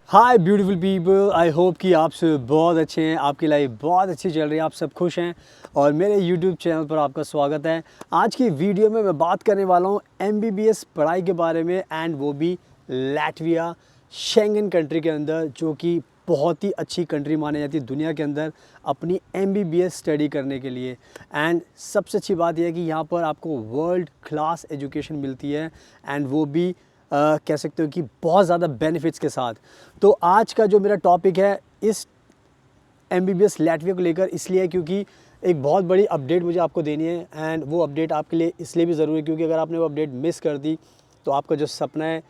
Hi beautiful people, I hope कि आप सब बहुत अच्छे हैं, आपकी लाइफ बहुत अच्छी चल रही है, आप सब खुश हैं और मेरे यूट्यूब चैनल पर आपका स्वागत है। आज की वीडियो में मैं बात करने वाला हूँ MBBS पढ़ाई के बारे में, एंड वो भी लैटविया शेंगन कंट्री के अंदर, जो कि बहुत ही अच्छी कंट्री मानी जाती है दुनिया के अंदर अपनी MBBS स्टडी करने के लिए। एंड सबसे अच्छी बात यह है कि यहाँ पर आपको वर्ल्ड क्लास एजुकेशन मिलती है, एंड वो भी कह सकते हो कि बहुत ज़्यादा बेनिफिट्स के साथ। तो आज का जो मेरा टॉपिक है इस MBBS लैटविया को लेकर इसलिए है क्योंकि एक बहुत बड़ी अपडेट मुझे आपको देनी है, एंड वो अपडेट आपके लिए इसलिए भी ज़रूरी है क्योंकि अगर आपने वो अपडेट मिस कर दी तो आपका जो सपना है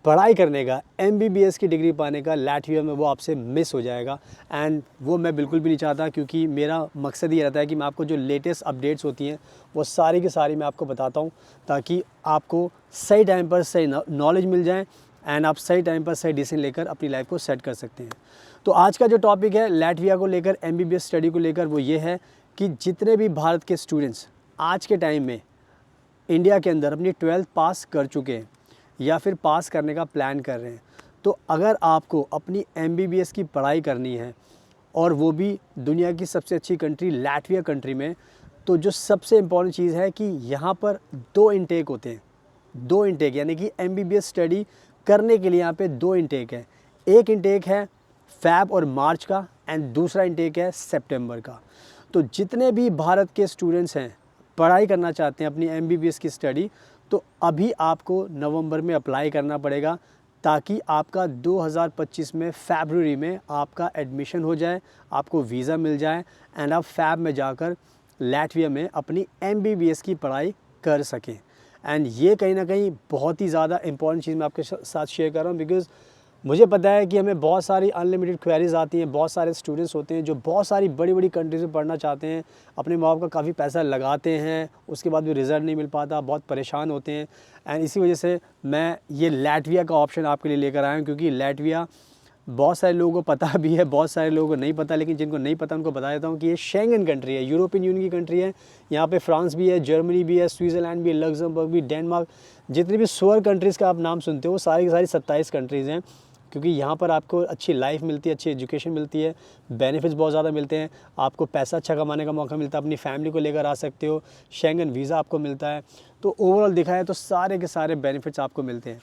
पढ़ाई करने का, MBBS की डिग्री पाने का लैटविया में, वो आपसे मिस हो जाएगा। एंड वो मैं बिल्कुल भी नहीं चाहता, क्योंकि मेरा मकसद ये रहता है कि मैं आपको जो लेटेस्ट अपडेट्स होती हैं वो सारी की सारी मैं आपको बताता हूँ, ताकि आपको सही टाइम पर सही नॉलेज मिल जाए एंड आप सही टाइम पर सही डिसीजन लेकर अपनी लाइफ को सेट कर सकते हैं। तो आज का जो टॉपिक है लैटविया को लेकर, MBBS स्टडी को लेकर, वो ये है कि जितने भी भारत के स्टूडेंट्स आज के टाइम में इंडिया के अंदर अपनी 12th पास कर चुके हैं या फिर पास करने का प्लान कर रहे हैं, तो अगर आपको अपनी MBBS की पढ़ाई करनी है और वो भी दुनिया की सबसे अच्छी कंट्री लैटविया कंट्री में, तो जो सबसे इम्पॉर्टेंट चीज़ है कि यहाँ पर 2 इंटेक होते हैं। 2 इंटेक यानी कि MBBS स्टडी करने के लिए यहाँ पे 2 इंटेक है। एक इंटेक है फ़ैब और मार्च का, एंड दूसरा इंटेक है सितंबर का। तो जितने भी भारत के स्टूडेंट्स हैं पढ़ाई करना चाहते हैं अपनी MBBS की स्टडी, तो अभी आपको नवंबर में अप्लाई करना पड़ेगा, ताकि आपका 2025 में फरवरी में आपका एडमिशन हो जाए, आपको वीज़ा मिल जाए, एंड आप फ़ैब में जाकर लैटविया में अपनी MBBS की पढ़ाई कर सकें। एंड ये कहीं ना कहीं बहुत ही ज़्यादा इंपॉर्टेंट चीज़ मैं आपके साथ शेयर कर रहा हूँ, बिकॉज़ मुझे पता है कि हमें बहुत सारी अनलिमिटेड क्वेरीज आती हैं, बहुत सारे स्टूडेंट्स होते हैं जो बहुत सारी बड़ी बड़ी कंट्रीज़ में पढ़ना चाहते हैं, अपने माँ बाप का काफ़ी पैसा लगाते हैं, उसके बाद भी रिज़ल्ट नहीं मिल पाता, बहुत परेशान होते हैं। एंड इसी वजह से मैं ये लैटविया का ऑप्शन आपके लिए लेकर आया हूँ, क्योंकि लैटविया बहुत सारे लोगों को पता भी है, बहुत सारे लोगों को नहीं पता, लेकिन जिनको नहीं पता उनको बता देता हूँ कि ये शेंगन कंट्री है, यूरोपियन यूनियन की कंट्री है। यहाँ पे फ्रांस भी है, जर्मनी भी है, स्विट्ज़रलैंड भी है, लग्जमबर्ग भी, डेनमार्क, जितनी भी 16 कंट्रीज़ का आप नाम सुनते हो वो सारी की सारी 27 कंट्रीज़ हैं, क्योंकि यहाँ पर आपको अच्छी लाइफ मिलती है, अच्छी एजुकेशन मिलती है, बेनिफिट्स बहुत ज़्यादा मिलते हैं, आपको पैसा अच्छा कमाने का मौका मिलता है, अपनी फैमिली को लेकर आ सकते हो, शेंगन वीज़ा आपको मिलता है। तो ओवरऑल देखा है तो सारे के सारे बेनिफिट्स आपको मिलते हैं।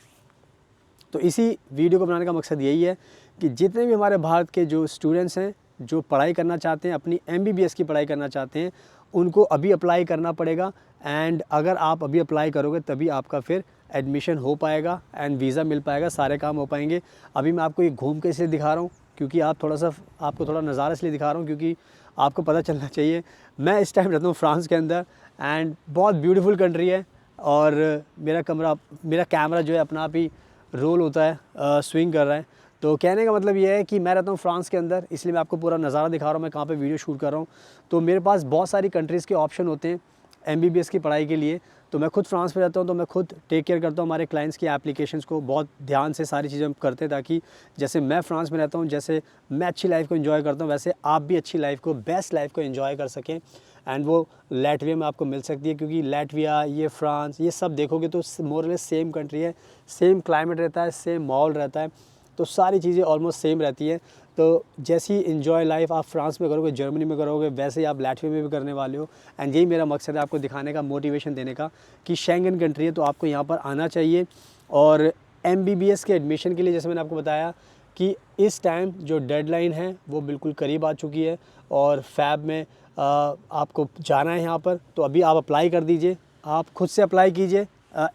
तो इसी वीडियो को बनाने का मकसद यही है कि जितने भी हमारे भारत के जो स्टूडेंट्स हैं जो पढ़ाई करना चाहते हैं, अपनी MBBS की पढ़ाई करना चाहते हैं, उनको अभी अप्लाई करना पड़ेगा। एंड अगर आप अभी अप्लाई करोगे तभी आपका फिर एडमिशन हो पाएगा एंड वीज़ा मिल पाएगा, सारे काम हो पाएंगे। अभी मैं आपको ये घूम के इसलिए दिखा रहा हूँ क्योंकि आपको थोड़ा नज़ारा इसलिए दिखा रहा हूँ क्योंकि आपको पता चलना चाहिए। मैं इस टाइम रहता हूँ फ्रांस के अंदर, एंड बहुत ब्यूटीफुल कंट्री है, और मेरा कैमरा जो है अपना आप ही रोल होता है, स्विंग कर रहा है। तो कहने का मतलब ये है कि मैं रहता हूँ फ्रांस के अंदर, इसलिए मैं आपको पूरा नज़ारा दिखा रहा हूँ, मैं कहाँ पे वीडियो शूट कर रहा हूँ। तो मेरे पास बहुत सारी कंट्रीज़ के ऑप्शन होते हैं MBBS की पढ़ाई के लिए। तो मैं खुद फ्रांस में रहता हूँ, तो मैं खुद टेक केयर करता हूँ हमारे क्लाइंट्स की एप्लीकेशंस को, बहुत ध्यान से सारी चीज़ें हम करते हैं, ताकि जैसे मैं फ्रांस में रहता हूँ, जैसे मैं अच्छी लाइफ को एंजॉय करता हूँ, वैसे आप भी अच्छी लाइफ को, बेस्ट लाइफ को एंजॉय कर सकें। एंड वो लैटविया में आपको मिल सकती है, क्योंकि लैटविया, ये फ्रांस, ये सब देखोगे तो मोर लेस सेम कंट्री है, सेम क्लाइमेट रहता है, सेम माहौल रहता है, तो सारी चीज़ें ऑलमोस्ट सेम रहती हैं। तो जैसी इन्जॉय लाइफ आप फ्रांस में करोगे, जर्मनी में करोगे, वैसे ही आप लैटविया में भी करने वाले हो। एंड यही मेरा मकसद है, आपको दिखाने का, मोटिवेशन देने का कि शेंगन कंट्री है तो आपको यहाँ पर आना चाहिए। और MBBS के एडमिशन के लिए जैसे मैंने आपको बताया कि इस टाइम जो डेडलाइन है वो बिल्कुल करीब आ चुकी है, और फ़ैब में आपको जाना है यहाँ पर, तो अभी आप अप्लाई कर दीजिए, आप खुद से अप्लाई कीजिए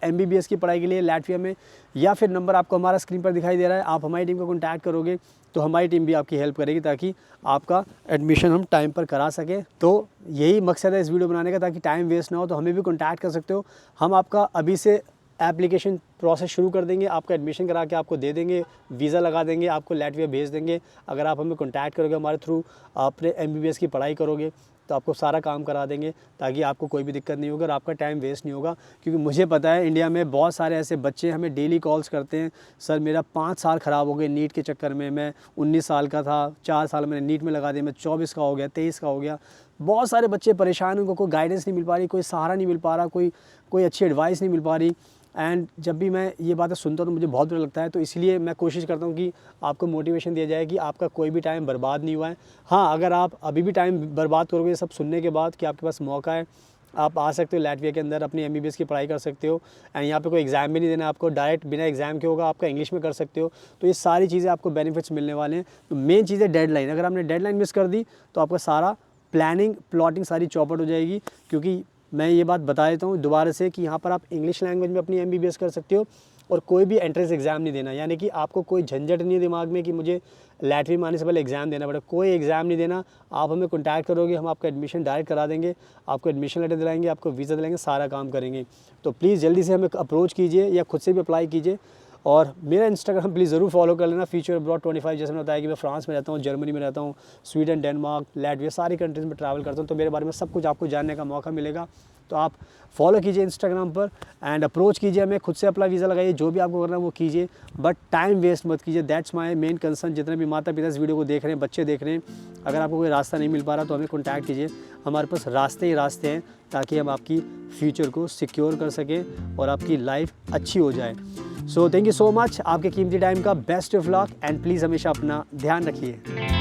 MBBS की पढ़ाई के लिए लैटविया में, या फिर नंबर आपको हमारा स्क्रीन पर दिखाई दे रहा है, आप हमारी टीम को कॉन्टैक्ट करोगे तो हमारी टीम भी आपकी हेल्प करेगी ताकि आपका एडमिशन हम टाइम पर करा सकें। तो यही मकसद है इस वीडियो बनाने का, ताकि टाइम वेस्ट ना हो। तो हमें भी कॉन्टैक्ट कर सकते हो, हम आपका अभी से एप्लीकेशन प्रोसेस शुरू कर देंगे, आपका एडमिशन करा के आपको दे देंगे, वीज़ा लगा देंगे, आपको लैटविया भेज देंगे। अगर आप हमें कॉन्टैक्ट करोगे, हमारे थ्रू आपने MBBS की पढ़ाई करोगे तो आपको सारा काम करा देंगे, ताकि आपको कोई भी दिक्कत नहीं होगा और आपका टाइम वेस्ट नहीं होगा। क्योंकि मुझे पता है इंडिया में बहुत सारे ऐसे बच्चे हमें डेली कॉल्स करते हैं, सर मेरा 5 साल ख़राब हो गए नीट के चक्कर में, मैं 19 साल का था, 4 साल मैंने नीट में लगा दिया, मैं 24 का हो गया, 23 का हो गया। बहुत सारे बच्चे परेशान हैं, उनको कोई गाइडेंस नहीं मिल पा रही, कोई सहारा नहीं मिल पा रहा, कोई अच्छी एडवाइस नहीं मिल पा रही। एंड जब भी मैं ये बातें सुनता हूँ तो मुझे बहुत बुरा लगता है। तो इसलिए मैं कोशिश करता हूँ कि आपको मोटिवेशन दिया जाए कि आपका कोई भी टाइम बर्बाद नहीं हुआ है। हाँ, अगर आप अभी भी टाइम बर्बाद करोगे सब सुनने के बाद कि आपके पास मौका है, आप आ सकते हो लैटविया के अंदर, अपनी MBBS की पढ़ाई कर सकते हो। एंड यहाँ पे कोई एग्ज़ाम भी नहीं देना आपको, डायरेक्ट बिना एग्ज़ाम के होगा, आपका इंग्लिश में कर सकते हो। तो ये सारी चीज़ें आपको बेनिफिट्स मिलने वाले हैं। तो मेन चीज़ है डेडलाइन, अगर आपने डेडलाइन मिस कर दी तो आपका सारा प्लाटिंग सारी चौपट हो जाएगी। क्योंकि मैं ये बात बता देता हूँ दोबारा से कि यहाँ पर आप इंग्लिश लैंग्वेज में अपनी MBBS कर सकते हो और कोई भी एंट्रेंस एग्ज़ाम नहीं देना, यानी कि आपको कोई झंझट नहीं है दिमाग में कि मुझे लैटवी में आने से पहले एग्ज़ाम देना पड़ेगा। कोई एग्ज़ाम नहीं देना, आप हमें कॉन्टैक्ट करोगे, हम आपका एडमिशन डायरेक्ट करा देंगे, आपको एडमिशन लेटर दिलाएंगे, आपको वीज़ा दिलाएंगे, सारा काम करेंगे। तो प्लीज़ जल्दी से हमें अप्रोच कीजिए या खुद से भी अप्लाई कीजिए। और मेरा इंस्टाग्राम प्लीज़ ज़रूर फॉलो कर लेना, फ्यूचर अब्रॉड 25। जैसे मैंने बताया कि मैं फ्रांस में रहता हूँ, जर्मनी में रहता हूँ, स्वीडन, डेनमार्क, लैटविया, सारी कंट्रीज़ में ट्रैवल करता हूँ। तो मेरे बारे में सब कुछ आपको जानने का मौका मिलेगा। तो आप फॉलो कीजिए इंस्टाग्राम पर एंड अप्रोच कीजिए हमें, खुद से अपना वीज़ा लगाइए, जो भी आपको करना है वो कीजिए, बट टाइम वेस्ट मत कीजिए। That's my main concern. जितने भी माता पिता इस वीडियो को देख रहे हैं, बच्चे देख रहे हैं, अगर आपको कोई रास्ता नहीं मिल पा रहा तो हमें कॉन्टैक्ट कीजिए। हमारे पास रास्ते ही रास्ते हैं ताकि हम आपकी फ्यूचर को सिक्योर कर सकें और आपकी लाइफ अच्छी हो जाए। So thank you so much, आपके कीमती टाइम का best of luck and please हमेशा अपना ध्यान रखिए।